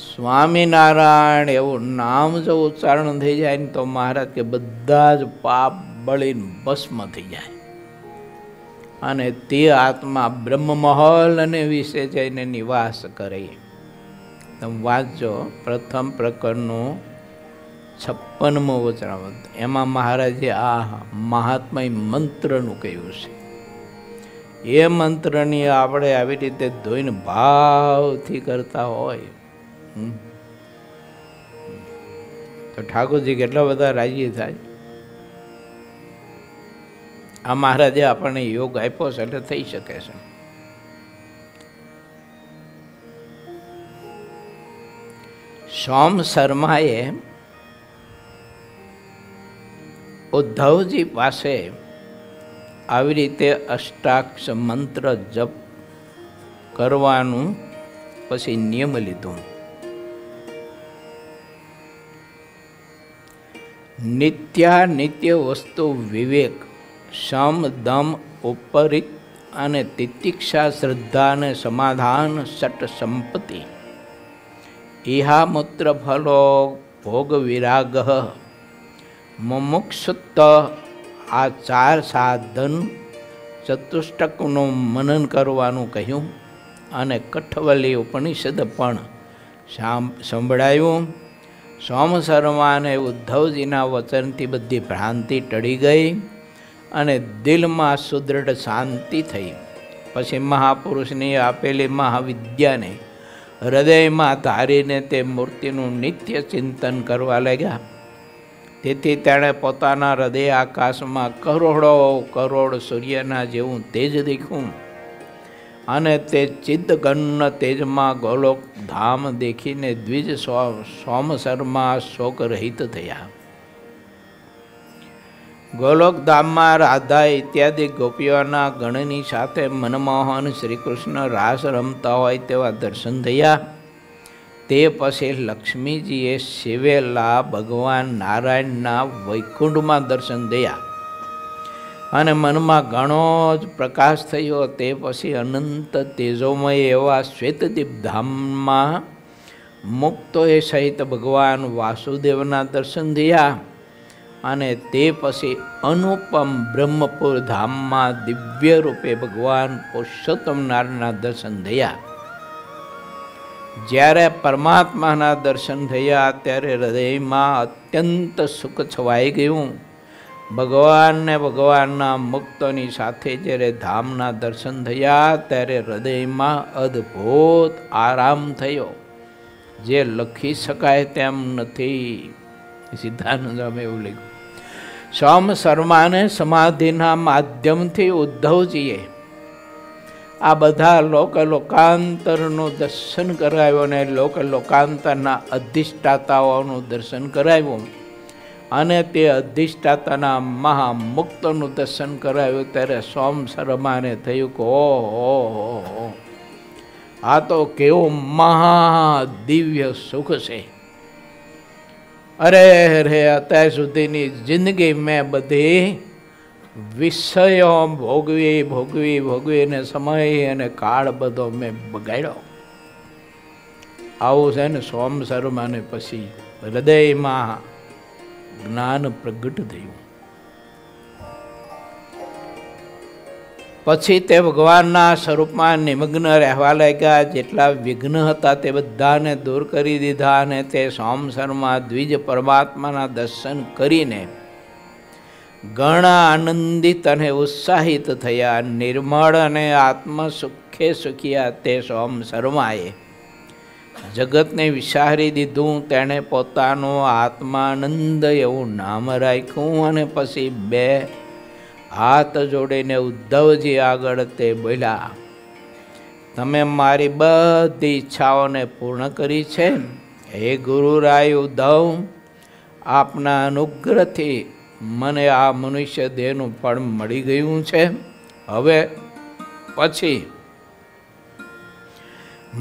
સ્વામિનારાયણ એવું નામ જો ઉચ્ચારણ થઈ જાય ને તો મહારાજ કે બધા જ પાપ બળીને ભસ્મ થઈ જાય અને તે આત્મા બ્રહ્મમહલ અને વિશે જઈને નિવાસ કરે. તમે વાંચજો પ્રથમ પ્રકરણનું 56મું વચનામૃત. એમાં મહારાજે આ મહાત્મય મંત્રનું કહ્યું છે. એ મંત્રની આપણે આવી રીતે ધોઈને ભાવથી કરતા હોય તો ઠાકોરજી કેટલા બધા રાજી થાય. આ મહારાજે આપણને યોગ આપ્યો છે એટલે થઈ શકે છે. સોમ શર્માએ ઉદ્ધવજી પાસે આવી રીતે અષ્ટાક્ષ મંત્ર જપ કરવાનું પછી નિયમ લીધું. નિત્યાનિત્ય વસ્તુ વિવેક, સમ દમ ઉપરિત અને તિતિક્ષા શ્રદ્ધા અને સમાધાન સટ સંપત્તિ, ઇહા મૂત્ર ફલો ભોગ વિરાગ, મુમુક્ષુત્વ, આ 4 સાધન ચતુષ્ટકનું મનન કરવાનું કહ્યું. અને કઠવલી ઉપનિષદ પણ સંભળાયું. સોમ શર્માને ઉદ્ધવજીના વચનથી બધી ભ્રાંતિ ટળી ગઈ અને દિલમાં સુદૃઢ શાંતિ થઈ. પછી મહાપુરુષની આપેલી મહાવિદ્યાને હૃદયમાં ધારીને તે મૂર્તિનું નિત્ય ચિંતન કરવા લાગ્યા. તેથી તેણે પોતાના હૃદય આકાશમાં કરોડ સૂર્યના જેવું તેજ દેખ્યું અને તે ચિદ્દઘન તેજમાં ગોલોક ધામ દેખીને દ્વિજ સોમ શર્મા શોક રહિત થયા. ગોલોક ધામમાં રાધા ઇત્યાદિ ગોપીઓના ગણની સાથે મનમોહન શ્રી કૃષ્ણ રાસ રમતા હોય તેવા દર્શન થયા. તે પછી લક્ષ્મીજીએ સેવેલા ભગવાન નારાયણના વૈકુંઠમાં દર્શન થયા અને મનમાં ઘણો જ પ્રકાશ થયો. તે પછી અનંત તેજોમય એવા શ્વેતદીપ ધામમાં મુક્તોએ સહિત ભગવાન વાસુદેવના દર્શન થયા અને તે પછી અનુપમ બ્રહ્મપુર ધામમાં દિવ્ય રૂપે ભગવાન પુરુષોત્તમ નારાયણના દર્શન થયા. જ્યારે પરમાત્માના દર્શન થયા ત્યારે હૃદયમાં અત્યંત સુખ છવાઈ ગયું. ભગવાનને ભગવાનના મુક્તોની સાથે જ્યારે ધામના દર્શન થયા ત્યારે હૃદયમાં અદ્ભુત આરામ થયો, જે લખી શકાય તેમ નથી. સિદ્ધાનંદ સ્વામી એવું લખ્યું. સોમ શર્માને સમાધિના માધ્યમથી ઉદ્ધવજીએ આ બધા લોકાંતરનું દર્શન કરાવ્યું અને લોકાંતરના અધિષ્ઠાતાઓનું દર્શન કરાવ્યું અને તે અધિષ્ઠાતાના મહામુક્તનું દર્શન કરાવ્યું. ત્યારે સોમ શર્માને થયું કે ઓહો, આ તો કેવું મહાદિવ્ય સુખ છે. અરે રે, અત્યાર સુધીની જિંદગી મેં બધી વિષયો ભોગવીને સમય અને કાળ બધો મેં બગાડ્યો. આવું છે ને સોમ શર્માને પછી હૃદયમાં જ્ઞાન પ્રગટ થયું. પછી તે ભગવાનના સ્વરૂપમાં નિમગ્ન રહેવા લાગ્યા. જેટલા વિઘ્ન હતા તે બધાને દૂર કરી દીધા અને તે સોમ શર્મા દ્વિજ પરમાત્માના દર્શન કરીને ઘણા આનંદિત અને ઉત્સાહિત થયા. નિર્મળ અને આત્મ સુખે સુખિયા તે સોમ શર્માએ જગતને વિસારી દીધું. તેણે પોતાનું આત્માનંદ એવું નામ રાખ્યું અને પછી 2 હાથ જોડીને ઉદ્ધવજી આગળ તે બોલ્યા, તમે મારી બધી ઈચ્છાઓને પૂર્ણ કરી છે. હે ગુરુરાય ઉદ્ધવ, આપના અનુગ્રહથી મને આ મનુષ્ય દેહનું ફળ મળી ગયું છે. હવે પછી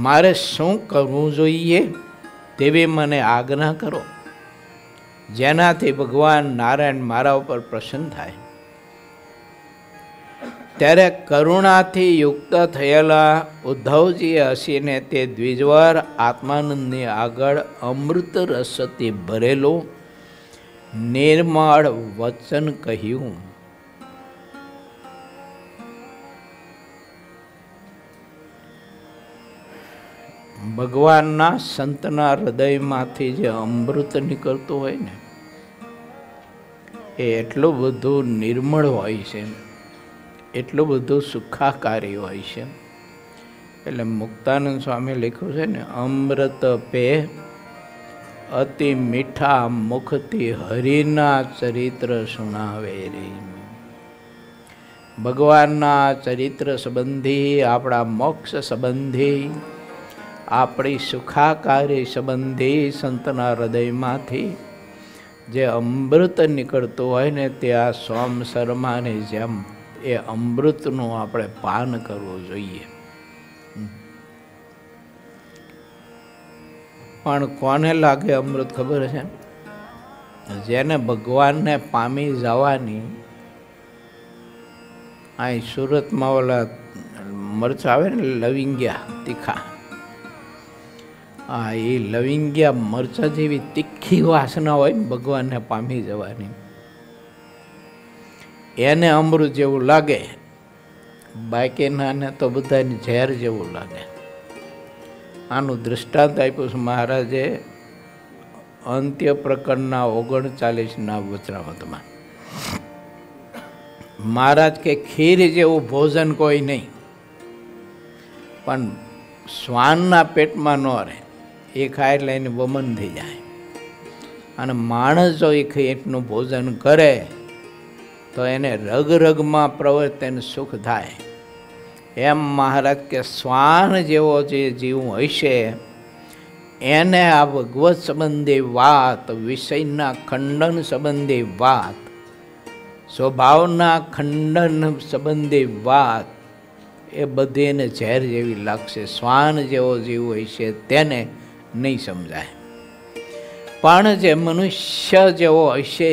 મારે શું કરવું જોઈએ તેવી મને આજ્ઞા કરો, જેનાથી ભગવાન નારાયણ મારા ઉપર પ્રસન્ન થાય. ત્યારે કરુણાથી યુક્ત થયેલા ઉદ્ધવજીએ હસીને તે દ્વિજવર આત્માનંદની આગળ અમૃત રસથી ભરેલું નિર્મળ વચન કહ્યું. ભગવાનના સંતના હૃદયમાંથી જે અમૃત નીકળતું હોય ને એ એટલું બધું નિર્મળ હોય છે, એટલું બધું સુખાકારી હોય છે. એટલે મુક્તાનંદ સ્વામી લખ્યું છે ને, અમૃત પે અતિ મીઠા મુખથી હરિના ચરિત્ર સુણાવે રે. ભગવાનના ચરિત્ર સંબંધી, આપણા મોક્ષ સંબંધી, આપણી સુખાકારી સંબંધી સંતના હૃદયમાંથી જે અમૃત નીકળતું હોય ને તે આ સોમ શર્માની જેમ એ અમૃતનું આપણે પાન કરવું જોઈએ. પણ કોને લાગે અમૃત ખબર છે? જેને ભગવાનને પામી જવાની, અહીં સુરતમાં ઓલા મરચાં આવે ને લવિંગિયા તીખા, હા એ લવિંગિયા મરચાં જેવી તીખી વાસના હોય ને ભગવાનને પામી જવાની, એને અમૃત જેવું લાગે. બાકીનાને તો બધાને ઝેર જેવું લાગે. આનું દૃષ્ટાંત આપ્યું છે મહારાજે અંત્ય પ્રકરણના 39ના વચનામૃતમાં. મહારાજ કે ખીર જેવું ભોજન કોઈ નહીં, પણ શ્વાનના પેટમાં ન રહે, એ ખાય એટલે એની વમન થઈ જાય. અને માણસ જો એ એટલું ભોજન કરે તો એને રગ રગમાં પ્રવર્તે એને સુખ થાય. એમ મહારાજ કે શ્વાન જેવો જે જીવ હશે એને આ ભગવત સંબંધી વાત, વિષયના ખંડન સંબંધી વાત, સ્વભાવના ખંડન સંબંધી વાત એ બધી એને ઝેર જેવી લાગશે. શ્વાન જેવો જીવ હશે તેને નહીં સમજાય. પણ જે મનુષ્ય જેવો હશે,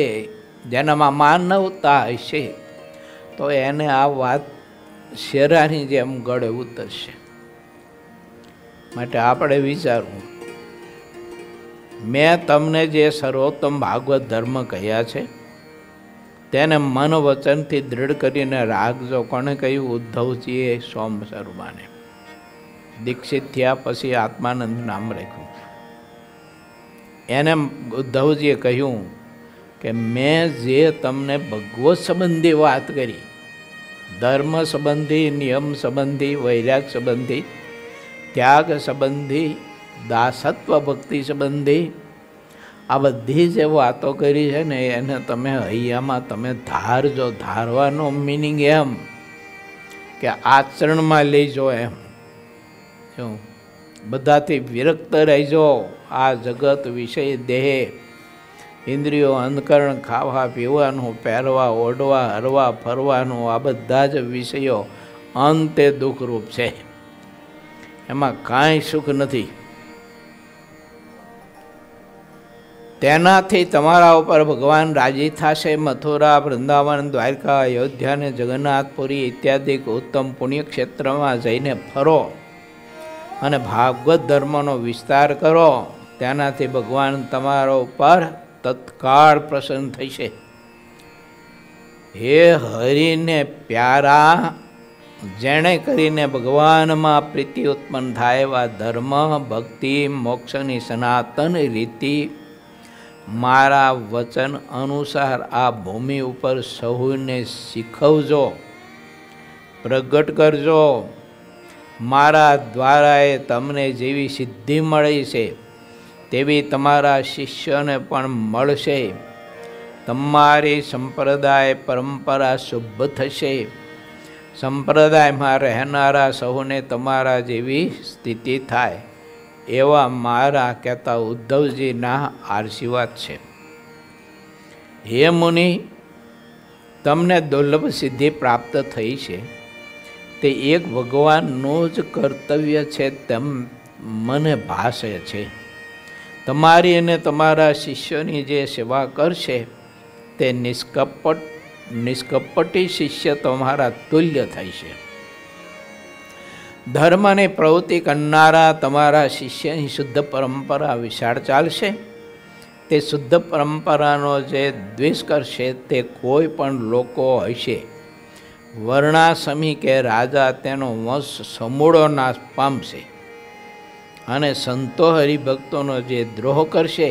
જેનામાં માનવતા હશે, તો એને આ વાત શેરાની જેમ ગળે ઉતરશે. માટે આપણે વિચારવું, મેં તમને જે સર્વોત્તમ ભાગવત ધર્મ કહ્યા છે તેને મન વચનથી દૃઢ કરીને રાખજો. કોણે કહ્યું? ઉદ્ધવજીએ સોમ શર્માને. દીક્ષિત થયા પછી આત્માનંદ નામ રાખ્યું. એને ઉદ્ધવજીએ કહ્યું કે મેં જે તમને ભગવત સંબંધી વાત કરી, ધર્મ સંબંધી, નિયમ સંબંધી, વૈરાગ સંબંધી, ત્યાગ સંબંધી, દાસત્વ ભક્તિ સંબંધી, આ બધી જે વાતો કરી છે ને એને તમે હૈયામાં તમે ધારજો. ધારવાનો મિનિંગ એમ કે આચરણમાં લેજો. એમ શું બધાથી વિરક્ત રહેજો. આ જગત, વિષય, દેહ, ઇન્દ્રિયો, અંતકરણ, ખાવા પીવાનું, પહેરવા ઓઢવા, હરવા ફરવાનું, આ બધા જ વિષયો અંતે દુઃખરૂપ છે. એમાં કાંઈ સુખ નથી. તેનાથી તમારા ઉપર ભગવાન રાજી થશે. મથુરા, વૃંદાવન, દ્વારકા, અયોધ્યા અને જગન્નાથપુરી ઇત્યાદિ ઉત્તમ પુણ્યક્ષેત્રમાં જઈને ફરો અને ભાગવત ધર્મનો વિસ્તાર કરો. તેનાથી ભગવાન તમારા ઉપર તત્કાળ પ્રસન્ન થશે. હે હરિને પ્યારા, જેણે કરીને ભગવાનમાં પ્રીતિ ઉત્પન્ન થાય એવા ધર્મ, ભક્તિ, મોક્ષની સનાતન રીતિ મારા વચન અનુસાર આ ભૂમિ ઉપર સહુને શીખવજો, પ્રગટ કરજો. મારા દ્વારા એ તમને જેવી સિદ્ધિ મળી છે તેવી તમારા શિષ્યને પણ મળશે. તમારી સંપ્રદાય પરંપરા શુભ થશે. સંપ્રદાયમાં રહેનારા સહુને તમારા જેવી સ્થિતિ થાય એવા મારા કહેતા ઉદ્ધવજીના આશીર્વાદ છે. હે મુનિ, તમને દુર્લભ સિદ્ધિ પ્રાપ્ત થઈ છે તે એક ભગવાનનું જ કર્તવ્ય છે તેમ મને ભાસે છે. તમારી અને તમારા શિષ્યોની જે સેવા કરશે તે નિષ્કપટી શિષ્ય તમારા તુલ્ય થાય છે. ધર્મની પ્રવૃત્તિ કરનારા તમારા શિષ્યની શુદ્ધ પરંપરા વિશાળ ચાલશે. તે શુદ્ધ પરંપરાનો જે દ્વેષ કરશે તે કોઈ પણ લોકો હશે, વર્ણાશ્રમી કે રાજા, તેનો વંશ સમૂળો નાશ પામશે. અને સંતો હરિભક્તોનો જે દ્રોહ કરશે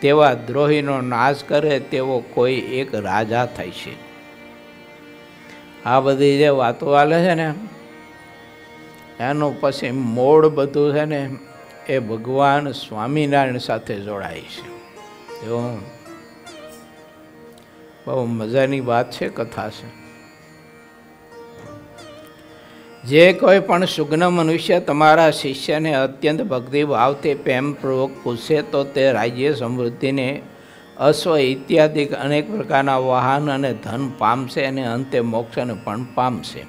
તેવા દ્રોહીનો નાશ કરે તેવો કોઈ એક રાજા થાય છે. આ બધી જે વાતો હાલે છે ને એનું પછી મૂળ બધું છે ને એ ભગવાન સ્વામિનારાયણ સાથે જોડાય છે. જો બહુ મજાની વાત છે, કથા છે. જે કોઈ પણ સુગ્ન મનુષ્ય તમારા શિષ્યને અત્યંત ભક્તિભાવથી પ્રેમપૂર્વક પૂછે તો તે રાજ્ય સમૃદ્ધિને અશ્વ ઇત્યાદિ અનેક પ્રકારના વાહન અને ધન પામશે અને અંતે મોક્ષને પણ પામશે.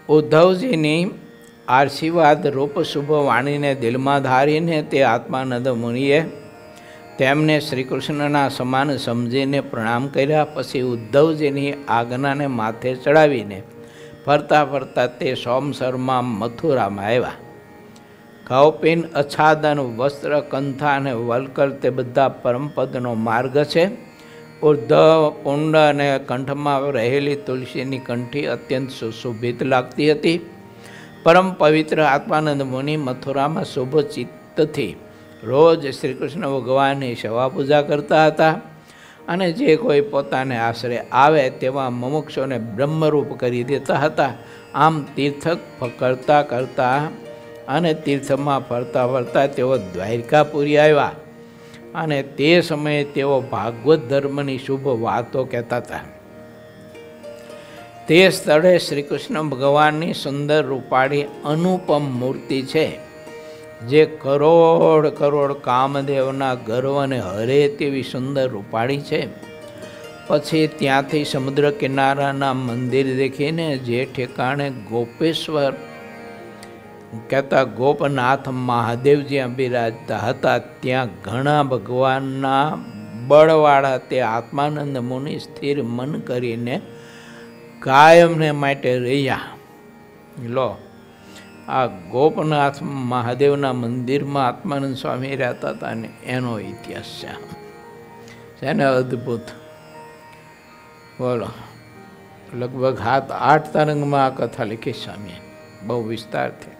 ઉદ્ધવજીની આશીર્વાદ રૂપ શુભ વાણીને દિલમાં ધારીને તે આત્માનંદ મુનિએ તેમને શ્રી કૃષ્ણના સમાન સમજીને પ્રણામ કર્યા. પછી ઉદ્ધવજીની આજ્ઞાને માથે ચડાવીને ફરતા ફરતા તે સોમસરમાં મથુરામાં આવ્યા. કૌપિન, અછાદન, વસ્ત્ર, કંથા અને વલકર તે બધા પરમપદનો માર્ગ છે. ઉર્ધ્વ પુંડ અને કંઠમાં રહેલી તુલસીની કંઠી અત્યંત સુશોભિત લાગતી હતી. પરમ પવિત્ર આત્માનંદ મુનિ મથુરામાં શુભ ચિત્તથી રોજ શ્રી કૃષ્ણ ભગવાનની સેવા પૂજા કરતા હતા અને જે કોઈ પોતાને આશરે આવે તેવા મુમુક્ષોને બ્રહ્મરૂપ કરી દેતા હતા. આમ તીર્થ કરતા કરતા અને તીર્થમાં ફરતા ફરતા તેઓ દ્વારકાપુરી આવ્યા અને તે સમયે તેઓ ભાગવત ધર્મની શુભ વાતો કહેતા હતા. તે સ્થળે શ્રી કૃષ્ણ ભગવાનની સુંદર રૂપાળી અનુપમ મૂર્તિ છે, જે કરોડ કરોડ કામદેવના ગર્વને હરે તેવી સુંદર રૂપાળી છે. પછી ત્યાંથી સમુદ્ર કિનારાના મંદિર દેખીને જે ઠેકાણે ગોપેશ્વર કહેતા ગોપનાથ મહાદેવજી બિરાજતા હતા ત્યાં ઘણા ભગવાનના બળવાળા તે આત્માનંદ મુનિ સ્થિર મન કરીને કાયમને માટે રહ્યા. લો, આ ગોપનાથ મહાદેવના મંદિરમાં આત્માનંદ સ્વામી રહેતા હતા ને એનો ઇતિહાસ છે ને અદ્ભુત. બોલો, લગભગ 7-8 તરંગમાં આ કથા લખી સ્વામીએ, બહુ વિસ્તારથી.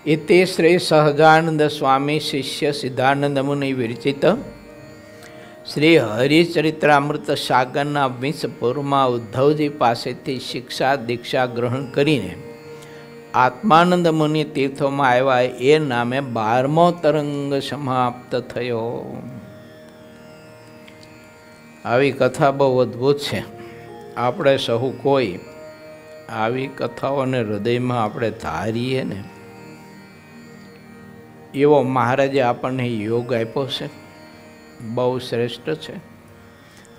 ઇતિ શ્રી સહજાનંદ સ્વામી શિષ્ય સિદ્ધાનંદ મુનિ વિરચિત શ્રી હરિચરિત્રામૃત સાગરના 20 પૂર્વમાં ઉદ્ધવજી પાસેથી શિક્ષા દીક્ષા ગ્રહણ કરીને આત્માનંદ મુનિ તીર્થોમાં આવ્યા એ નામે 12મો તરંગ સમાપ્ત થયો. આવી કથા બહુ અદ્ભુત છે. આપણે સહુ કોઈ આવી કથાઓને હૃદયમાં આપણે ધારીએ ને એવો મહારાજે આપણને યોગ આપ્યો છે, બહુ શ્રેષ્ઠ છે.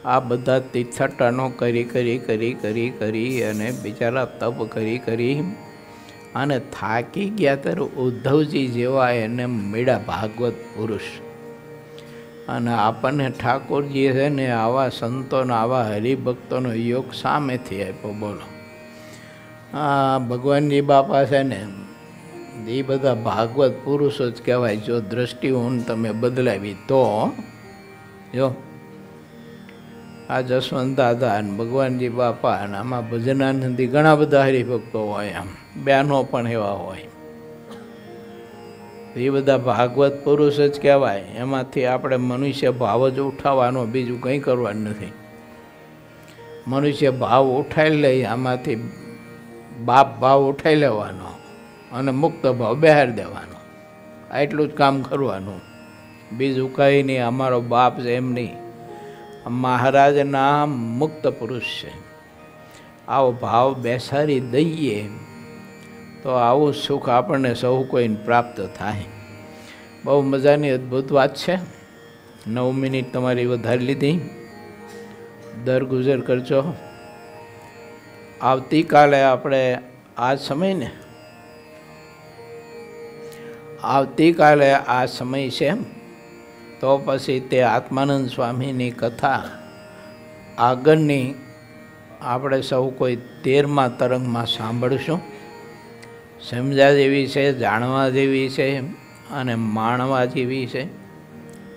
આ બધા તીર્થટાનો કરી કરી કરી કરી કરી અને બિચારા તપ કરી કરી અને થાકી ગયા ત્યારે ઉદ્ધવજી જેવા એને મળ્યા ભાગવત પુરુષ. અને આપણને ઠાકોરજીએ છે ને આવા સંતોનો આવા હરિભક્તોનો યોગ સામેથી આપ્યો. બોલો, આ ભગવાનજી બાપા છે ને એ બધા ભાગવત પુરુષો જ કહેવાય. જો દ્રષ્ટિકોણ તમે બદલાવી તો જો આ જસવંત દાદા અને ભગવાનજી બાપા અને આમાં ભજનાનંદી ઘણા બધા હરિભક્તો હોય, આમ બહેનો પણ એવા હોય. એ બધા ભાગવત પુરુષ જ કહેવાય. એમાંથી આપણે મનુષ્ય ભાવ જ ઉઠાવવાનો, બીજું કંઈ કરવાનું નથી. મનુષ્ય ભાવ ઉઠાવી લઈ, આમાંથી બાપ ભાવ ઉઠાવી લેવાનો અને મુક્ત ભાવ બહાર દેવાનો, આટલું જ કામ કરવાનું, બીજું કંઈ નહીં. અમારો બાપ છે એમ નહીં, મહારાજના મુક્ત પુરુષ છે. આવો ભાવ બેસાડી દઈએ તો આવું સુખ આપણને સૌ કોઈને પ્રાપ્ત થાય. બહુ મજાની અદ્ભુત વાત છે. 9 મિનિટ તમારી વધારી લીધી, દરગુજર કરજો. આવતીકાલે આપણે આ સમયને આવતીકાલે આ સમય છે તો પછી તે આત્માનંદ સ્વામીની કથા આગળની આપણે સૌ કોઈ 13મા તરંગમાં સાંભળશું. સમજા જેવી છે, જાણવા જેવી છે અને માણવા જેવી છે.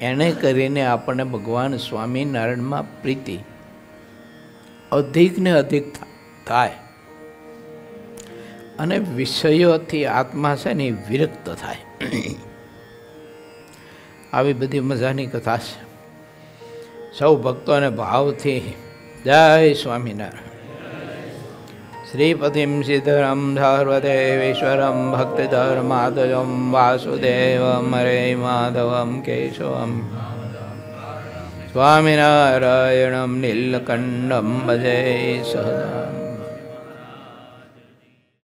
એને કરીને આપણને ભગવાન સ્વામિનારાયણમાં પ્રીતિ અધિક ને અધિક થાય. અને વિષયોથી આત્મા છે ને એ વિરક્ત થાય. આવી બધી મજાની કથા છે. સૌ ભક્તોને ભાવથી જય સ્વામિનારાયણ. શ્રીપતિમ સિદ્ધરમ સર્વદેવેશ્વરમ ભક્તિધર્માદજમ વાસુદેવમ હરે માધવમ કેશવમ સ્વામિનારાયણમ નીલકંઠમ ભજે સહજા.